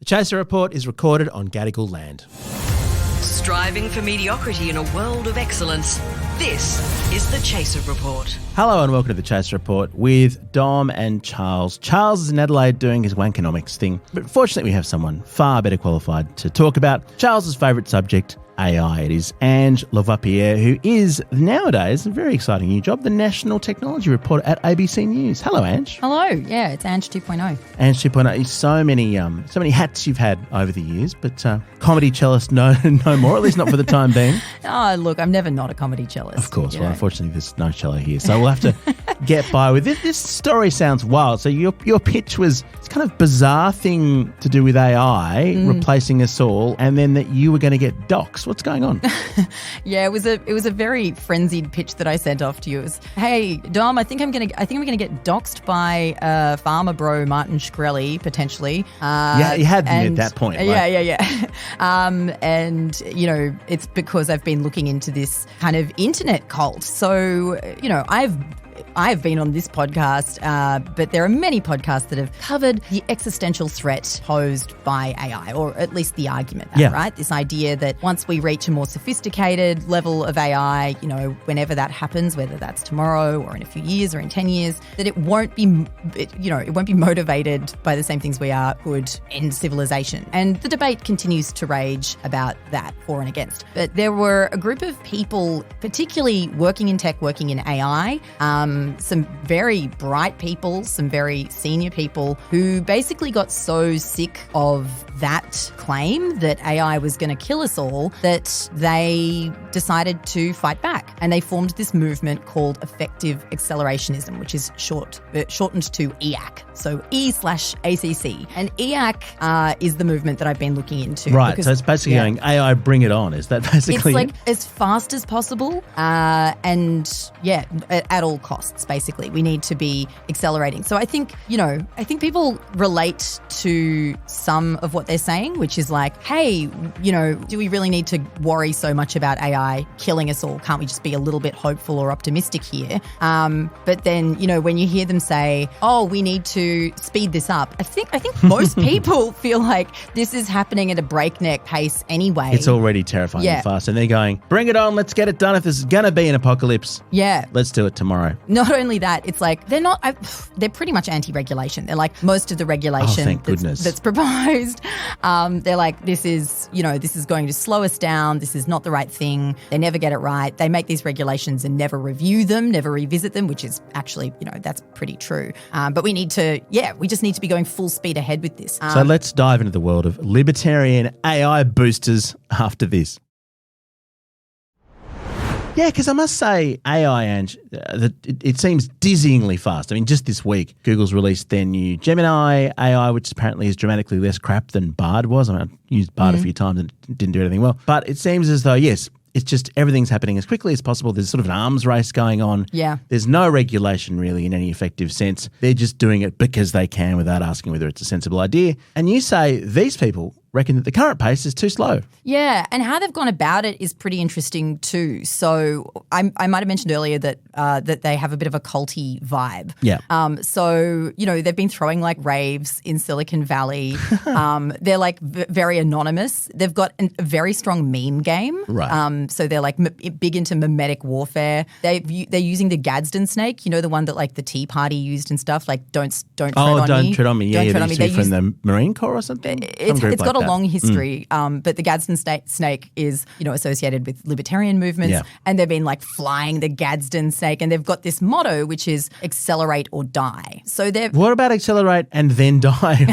The Chaser Report is recorded on Gadigal land. Striving for mediocrity in a world of excellence. This is the Chaser Report. Hello and welcome to the Chaser Report with Dom and Charles. Charles is in Adelaide doing his wankonomics thing, but fortunately we have someone far better qualified to talk about Charles's favourite subject, AI. It is Ange Lavoipierre, who is nowadays a very exciting new job, the National Technology Reporter at ABC News. Hello, Ange. Hello. Yeah, it's Ange 2.0. Ange 2.0. So many hats you've had over the years, but comedy cellist, no more, at least not for the time being. Oh, look, I'm never not a comedy cellist. Of course. Well, unfortunately, there's no cello here, so we'll have to get by with it. This story sounds wild. So your pitch was this kind of bizarre thing to do with AI replacing us all, and then that you were going to get doxxed. What's going on? Yeah, it was a very frenzied pitch that I sent off to you. It was, hey Dom, I think I'm gonna get doxxed by farmer bro Martin Shkreli potentially. Yeah, you had me at that point. Yeah. And you know, it's because I've been looking into this kind of internet cult. So you know, I've been on this podcast, but there are many podcasts that have covered the existential threat posed by AI, or at least the argument, right? This idea that once we reach a more sophisticated level of AI, you know, whenever that happens, whether that's tomorrow or in a few years or in 10 years, that it won't be motivated by the same things we are would end civilization. And the debate continues to rage about that, for and against. But there were a group of people, particularly working in tech, working in AI, some very bright people, some very senior people who basically got so sick of that claim that AI was going to kill us all that they decided to fight back. And they formed this movement called effective accelerationism, which is shortened to EAC. So E/ACC. And EAC is the movement that I've been looking into. Right, so it's basically going, AI, bring it on. Is that basically It's like as fast as possible and, yeah, at all costs, basically. We need to be accelerating. So I think people relate to some of what they're saying, which is like, hey, you know, do we really need to worry so much about AI killing us all? Can't we just be a little bit hopeful or optimistic here? But then, you know, when you hear them say, oh, we need to speed this up, I think most people feel like this is happening at a breakneck pace anyway. It's already terrifying and fast. And they're going, bring it on, let's get it done. If this is going to be an apocalypse, let's do it tomorrow. Not only that, it's like they're pretty much anti-regulation. They're like most of the regulation that's proposed. They're like, this is going to slow us down. This is not the right thing. They never get it right. They make these regulations and never review them, never revisit them, which is actually, you know, that's pretty true. But we just need to be going full speed ahead with this. So let's dive into the world of libertarian AI boosters after this. Yeah, because I must say, AI, Ange, it seems dizzyingly fast. I mean, just this week, Google's released their new Gemini AI, which apparently is dramatically less crap than Bard was. I mean, I used Bard a few times and it didn't do anything well. But it seems as though, yes, it's just everything's happening as quickly as possible. There's sort of an arms race going on. Yeah. There's no regulation really in any effective sense. They're just doing it because they can without asking whether it's a sensible idea. And you say these people reckon that the current pace is too slow. Yeah, and how they've gone about it is pretty interesting too. So I might have mentioned earlier that they have a bit of a culty vibe. Yeah. So, you know, they've been throwing like raves in Silicon Valley. They're like very anonymous. They've got a very strong meme game. Right. So they're like big into mimetic warfare. They're using the Gadsden snake, you know, the one that like the Tea Party used and stuff, like don't tread on me. Don't tread on me. Yeah, tread on me. They from the Marine Corps or something? It's got a long history, but the Gadsden snake is, you know, associated with libertarian movements, and they've been like flying the Gadsden snake, and they've got this motto which is accelerate or die. So they're what about accelerate and then die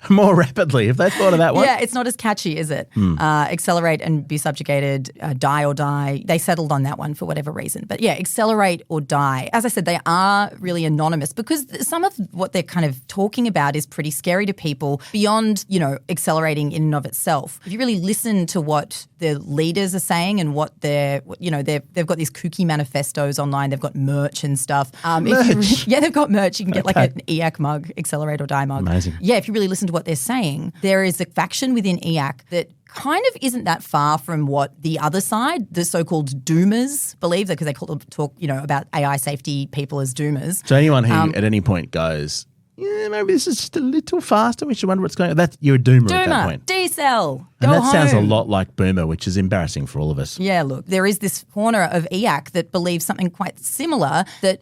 more rapidly? Have they thought of that one? Yeah, it's not as catchy, is it? Accelerate and be subjugated, die or die. They settled on that one for whatever reason. But yeah, accelerate or die. As I said, they are really anonymous because some of what they're kind of talking about is pretty scary to people beyond, you know, accelerating in and of itself. If you really listen to what the leaders are saying and what they've got these kooky manifestos online. They've got merch and stuff. Merch? They've got merch. You can get like an EAC mug, accelerate or die mug. Amazing. Yeah, if you really listen to what they're saying, there is a faction within EAC that kind of isn't that far from what the other side, the so-called doomers, believe, because they talk about AI safety people as doomers. So anyone who at any point goes, maybe this is just a little faster. We should wonder what's going on. You're a doomer at that point. D-cell. And Go that sounds a home. lot like boomer, which is embarrassing for all of us. Yeah, look, there is this corner of EAC that believes something quite similar that,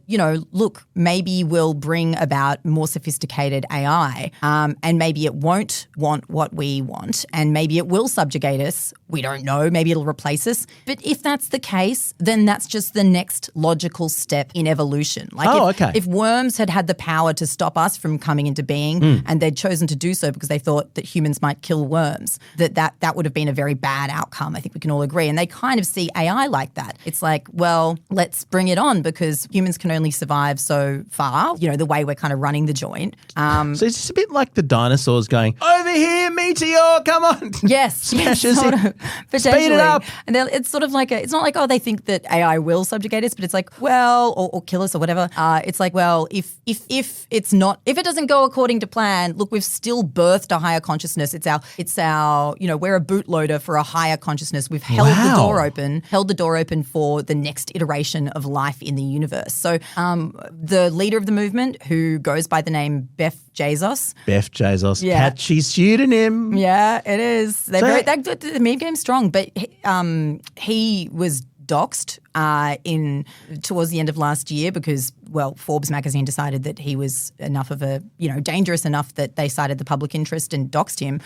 look, maybe will bring about more sophisticated AI and maybe it won't want what we want and maybe it will subjugate us. We don't know. Maybe it'll replace us. But if that's the case, then that's just the next logical step in evolution. If worms had the power to stop us from coming into being and they'd chosen to do so because they thought that humans might kill worms, that would have been a very bad outcome. I think we can all agree. And they kind of see AI like that. It's like, well, let's bring it on because humans can only survive so far, the way we're kind of running the joint. So it's just a bit like the dinosaurs going, over here, meteor, come on. Yes. Smash us sort in. of, potentially. Speed it up. And it's sort of like, it's not like, they think that AI will subjugate us, but it's like, well, or kill us or whatever. It's like, well, if it doesn't go according to plan, look, we've still birthed a higher consciousness. It's our, we're a bootloader for a higher consciousness. We've held the door open for the next iteration of life in the universe. So the leader of the movement, who goes by the name Beth Jesus. Yeah. Catchy pseudonym. Yeah, it is. The meme game's strong, but he was doxed towards the end of last year because, Forbes magazine decided that he was enough of a, dangerous enough that they cited the public interest and doxed him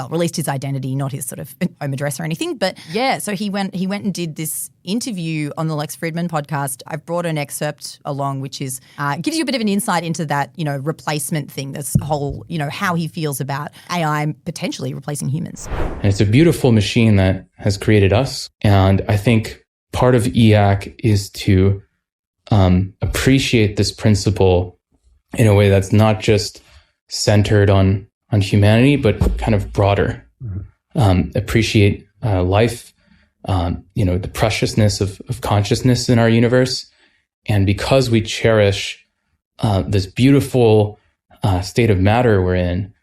released his identity, not his sort of home address or anything. But yeah, so he went and did this interview on the Lex Fridman podcast. I've brought an excerpt along, which is gives you a bit of an insight into that, replacement thing, this whole, how he feels about AI potentially replacing humans. And it's a beautiful machine that has created us. And I think part of EAC is to appreciate this principle in a way that's not just centered on humanity, but kind of broader. Appreciate life, the preciousness of consciousness in our universe. And because we cherish this beautiful state of matter we're in,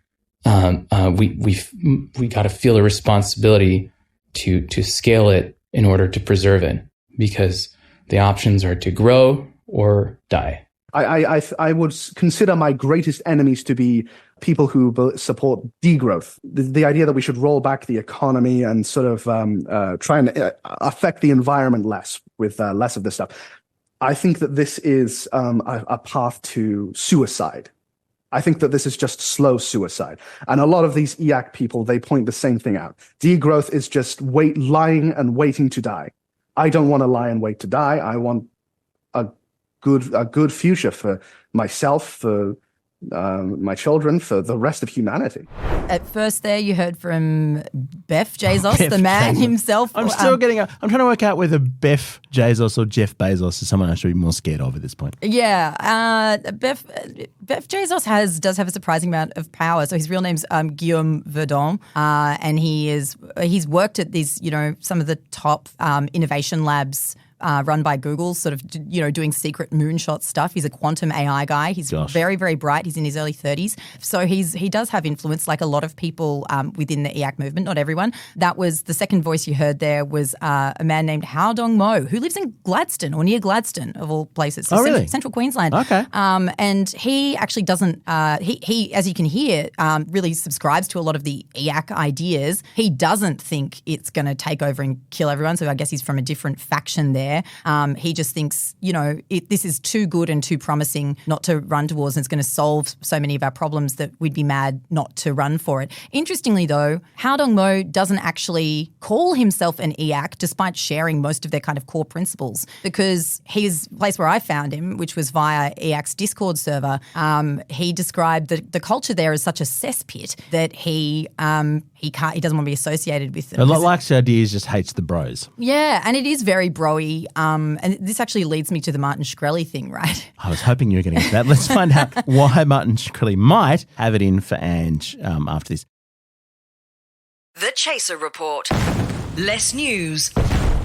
we got to feel a responsibility to scale it in order to preserve it, because the options are to grow or die. I would consider my greatest enemies to be people who support degrowth. The idea that we should roll back the economy and sort of try and affect the environment less with less of this stuff. I think that this is a path to suicide. I think that this is just slow suicide. And a lot of these EAC people, they point the same thing out. Degrowth is just lying and waiting to die. I don't want to lie and wait to die. I want a good future for myself, for my children, for the rest of humanity. At first there you heard from Beth Jesus, the man himself. I'm still I'm trying to work out whether Beth Jesus or Jeff Bezos is someone I should be more scared of at this point. Yeah. Beth Jesus does have a surprising amount of power. So his real name's Guillaume Verdon, and he's worked at these, some of the top innovation labs run by Google, sort of, doing secret moonshot stuff. He's a quantum AI guy. He's very, very bright. He's in his early 30s. So he does have influence, like a lot of people within the EAC movement, not everyone. That was the second voice you heard there was a man named Hao Dong Mo, who lives in Gladstone, or near Gladstone, of all places. So really? Central Queensland. Okay. And he actually doesn't, he, as you can hear, really subscribes to a lot of the EAC ideas. He doesn't think it's going to take over and kill everyone. So I guess he's from a different faction there. He just thinks, this is too good and too promising not to run towards, and it's going to solve so many of our problems that we'd be mad not to run for it. Interestingly, though, Hao Dong Mo doesn't actually call himself an EAC, despite sharing most of their kind of core principles, because his place where I found him, which was via EAC's Discord server, he described the culture there as such a cesspit that he doesn't want to be associated with them. A lot likes the ideas, just hates the bros. Yeah, and it is very bro-y. And this actually leads me to the Martin Shkreli thing, right? I was hoping you were going to get that. Let's find out why Martin Shkreli might have it in for Ange after this. The Chaser Report. Less news,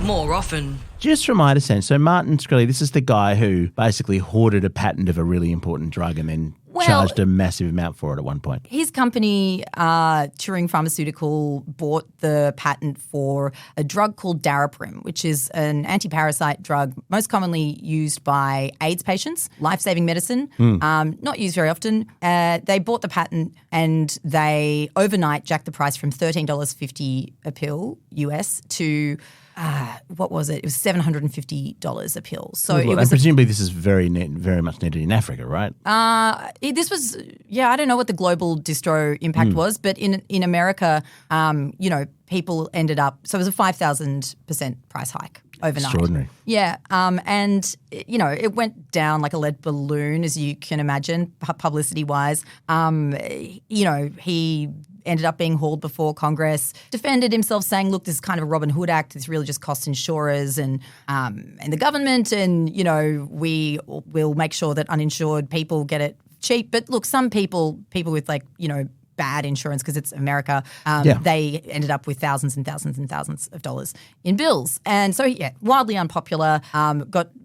more often. Just from my understanding, so Martin Shkreli, this is the guy who basically hoarded a patent of a really important drug and then charged a massive amount for it at one point. His company, Turing Pharmaceutical, bought the patent for a drug called Daraprim, which is an anti-parasite drug most commonly used by AIDS patients, life-saving medicine, not used very often. They bought the patent and they overnight jacked the price from $13.50 a pill US to what was it? It was $750 a pill. So it was. And presumably this is very much needed in Africa, right? This was, I don't know what the global distro impact was, but in America, people ended up. So it was a 5,000% price hike overnight. Extraordinary. Yeah, and it went down like a lead balloon, as you can imagine, publicity-wise. He ended up being hauled before Congress, defended himself saying, look, this is kind of a Robin Hood Act. This really just costs insurers and the government and, we will make sure that uninsured people get it cheap. But look, some people with bad insurance because it's America, they ended up with thousands and thousands and thousands of dollars in bills. And so, wildly unpopular,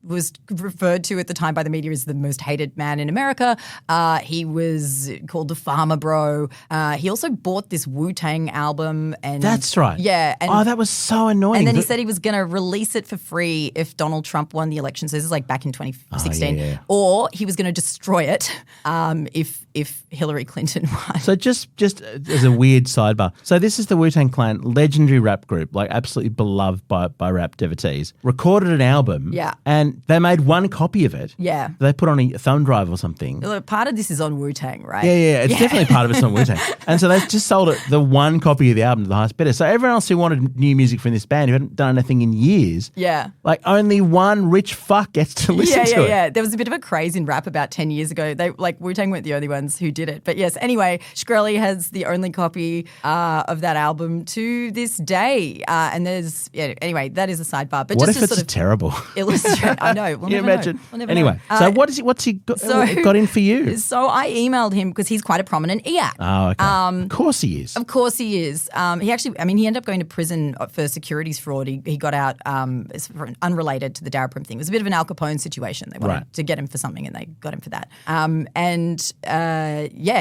was referred to at the time by the media as the most hated man in America. He was called the Farmer Bro. He also bought this Wu-Tang album. And that's right. Yeah. And, that was so annoying. And then he said he was going to release it for free if Donald Trump won the election. So this is like back in 2016. Or he was going to destroy it if Hillary Clinton won. So just as a weird sidebar. So this is the Wu-Tang Clan, legendary rap group, like absolutely beloved by rap devotees, recorded an album. Yeah. And they made one copy of it. Yeah. They put on a thumb drive or something. Look, part of this is on Wu-Tang, right? Yeah. It's definitely part of it's on Wu-Tang. And so they just sold the one copy of the album to the highest bidder. So everyone else who wanted new music from this band, who hadn't done anything in years, like only one rich fuck gets to listen to it. Yeah. There was a bit of a craze in rap about 10 years ago. Wu-Tang weren't the only ones who did it. But yes, anyway, Shkreli has the only copy of that album to this day. And there's, anyway, that is a sidebar. But what just if it's sort of terrible? Illustrate, I know. We'll Can you never imagine? Know. We'll never anyway, know. so what's he got in for you? So I emailed him because he's quite a prominent EAC. Oh, okay. Of course he is. Of course he is. He ended up going to prison for securities fraud. He got out unrelated to the Daraprim thing. It was a bit of an Al Capone situation. They wanted to get him for something and they got him for that.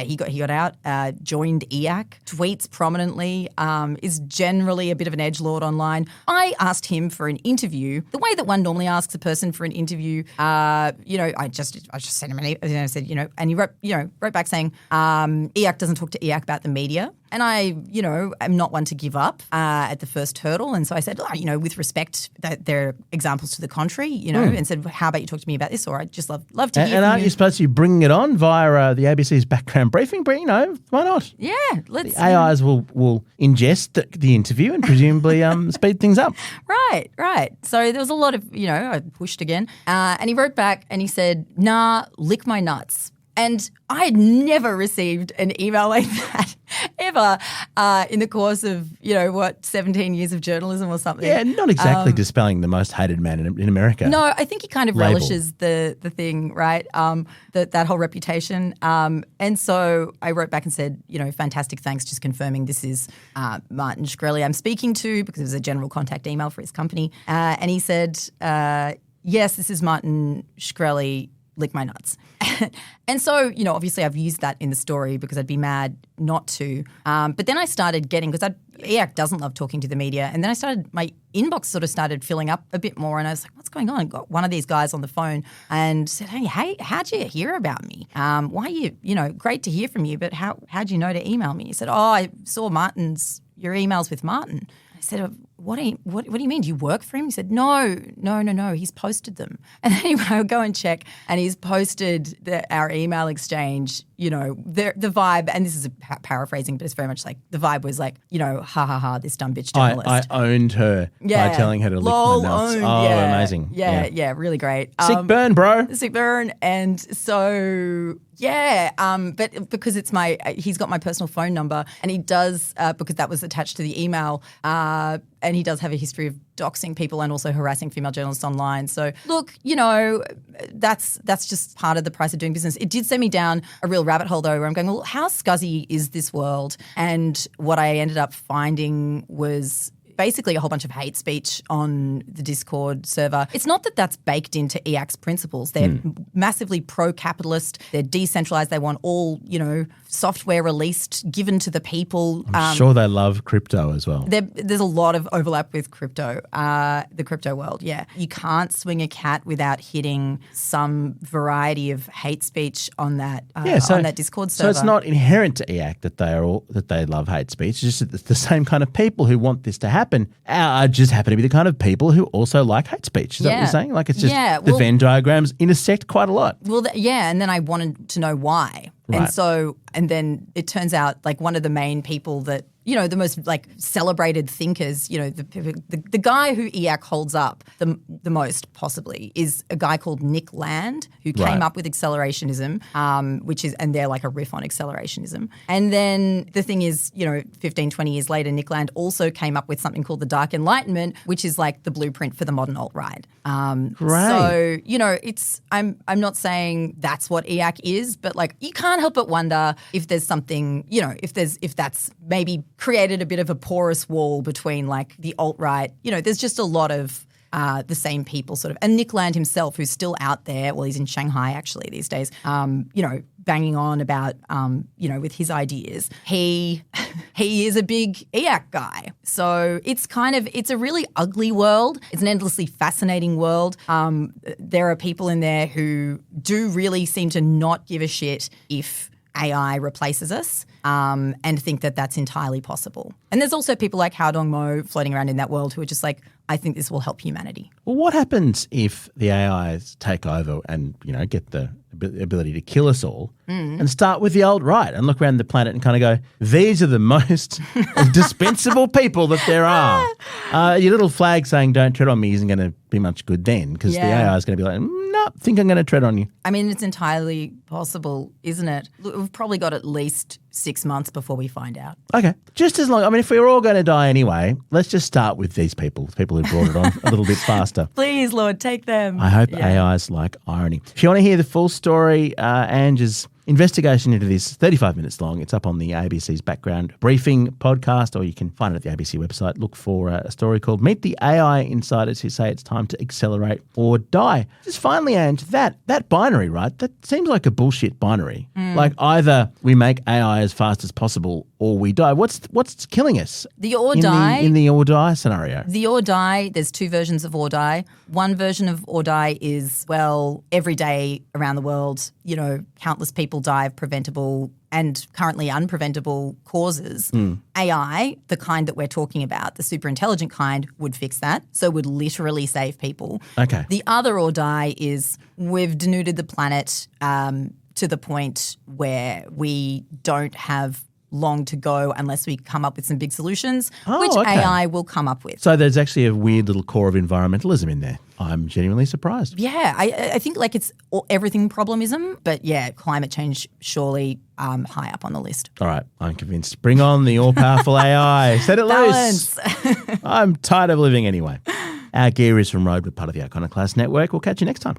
He got out, joined EAC, tweets prominently, is generally a bit of an edgelord online. I asked him for an interview. The way that one normally asks a person for an interview, I just sent him an email. I said, and he wrote back saying, EAC doesn't talk to EAC about the media. And I, am not one to give up at the first hurdle. And so I said, with respect, that there are examples to the contrary, and said, how about you talk to me about this? Or I'd just love to hear from you. And aren't you supposed to be bringing it on via the ABC's background briefing? But, why not? Yeah. The AIs will ingest the interview and presumably speed things up. Right. So there was a lot of, I pushed again. And he wrote back and he said, nah, lick my nuts. And I had never received an email like that ever in the course of, 17 years of journalism or something. Yeah, not exactly dispelling the most hated man in America. No, I think he kind of relishes the thing, right? That whole reputation. And so I wrote back and said, fantastic, thanks, just confirming this is Martin Shkreli I'm speaking to because it was a general contact email for his company. And he said, yes, this is Martin Shkreli, lick my nuts. And so, obviously I've used that in the story because I'd be mad not to. But then I started getting, because EAC doesn't love talking to the media, and then my inbox sort of started filling up a bit more and I was like, what's going on? Got one of these guys on the phone and said, hey, how'd you hear about me? Why are you, great to hear from you, but how'd you know to email me? He said, I saw your emails with Martin. I said, what do you mean? Do you work for him? He said, no. He's posted them. And anyway, I would go and check, and he's posted our email exchange. The vibe, and this is paraphrasing, but it's very much like the vibe was like, ha, this dumb bitch journalist. I owned her by telling her to lick my nuts. Amazing. Yeah, really great. Sick burn, bro. Sick burn. And so, but because he's got my personal phone number, and he does, because that was attached to the email, and he does have a history of doxing people and also harassing female journalists online. So look, that's just part of the price of doing business. It did send me down a real rabbit hole though, where I'm going, well, how scuzzy is this world? And what I ended up finding was basically a whole bunch of hate speech on the Discord server. It's not that that's baked into EAC's principles. They're massively pro-capitalist. They're decentralized. They want all, software released, given to the people. I'm sure they love crypto as well. There's a lot of overlap with crypto, the crypto world, yeah. You can't swing a cat without hitting some variety of hate speech on that on that Discord server. So it's not inherent to EAC that they love hate speech. It's just that the same kind of people who want this to happen just happen to be the kind of people who also like hate speech. Is that what you're saying? Like it's just the Venn diagrams intersect quite a lot. Well, and then I wanted to know why. Right. And then it turns out like one of the main people that, the most like celebrated thinkers, the guy who EAC holds up the most possibly is a guy called Nick Land, who came up with accelerationism, and they're like a riff on accelerationism. And then the thing is, 15, 20 years later, Nick Land also came up with something called the Dark Enlightenment, which is like the blueprint for the modern alt-right. So, I'm not saying that's what EAC is, but like you can't help but wonder if there's something, if that's maybe created a bit of a porous wall between like the alt-right. There's just a lot of the same people sort of. And Nick Land himself, who's still out there, well, he's in Shanghai actually these days, banging on about, with his ideas. He is a big EAC guy. So it's a really ugly world. It's an endlessly fascinating world. There are people in there who do really seem to not give a shit if AI replaces us and think that that's entirely possible. And there's also people like Hao Dong Mo floating around in that world who are just like, I think this will help humanity. Well, what happens if the AIs take over and, get the ability to kill us all and start with the alt-right and look around the planet and kind of go, these are the most dispensable people that there are. Your little flag saying don't tread on me isn't going to be much good then because the AI is going to be like, no, think I'm going to tread on you. I mean, it's entirely possible, isn't it? Look, we've probably got at least 6 months before we find out. Okay. Just as long, I mean, if we were all going to die anyway, let's just start with these people who brought it on a little bit faster. Please, Lord, take them. I hope AIs like irony. If you want to hear the full story, Ange's investigation into this, 35 minutes long. It's up on the ABC's Background Briefing podcast, or you can find it at the ABC website. Look for a story called Meet the AI Insiders Who Say It's Time to Accelerate or Die. Just finally, Ange, that binary, right? That seems like a bullshit binary. Like either we make AI as fast as possible or we die. What's killing us? The or die. In the or die scenario. The or die, there's two versions of or die. One version of or die is, well, every day around the world, countless people die of preventable and currently unpreventable causes. AI, the kind that we're talking about, the super intelligent kind, would fix that. So would literally save people. Okay. The other or die is we've denuded the planet to the point where we don't have long to go unless we come up with some big solutions, which AI will come up with. So there's actually a weird little core of environmentalism in there. I'm genuinely surprised. Yeah, I think like it's everything problemism, but yeah, climate change surely high up on the list. All right, I'm convinced. Bring on the all-powerful AI. Set it loose. I'm tired of living anyway. Our gear is from Road. We're part of the Iconoclast Network. We'll catch you next time.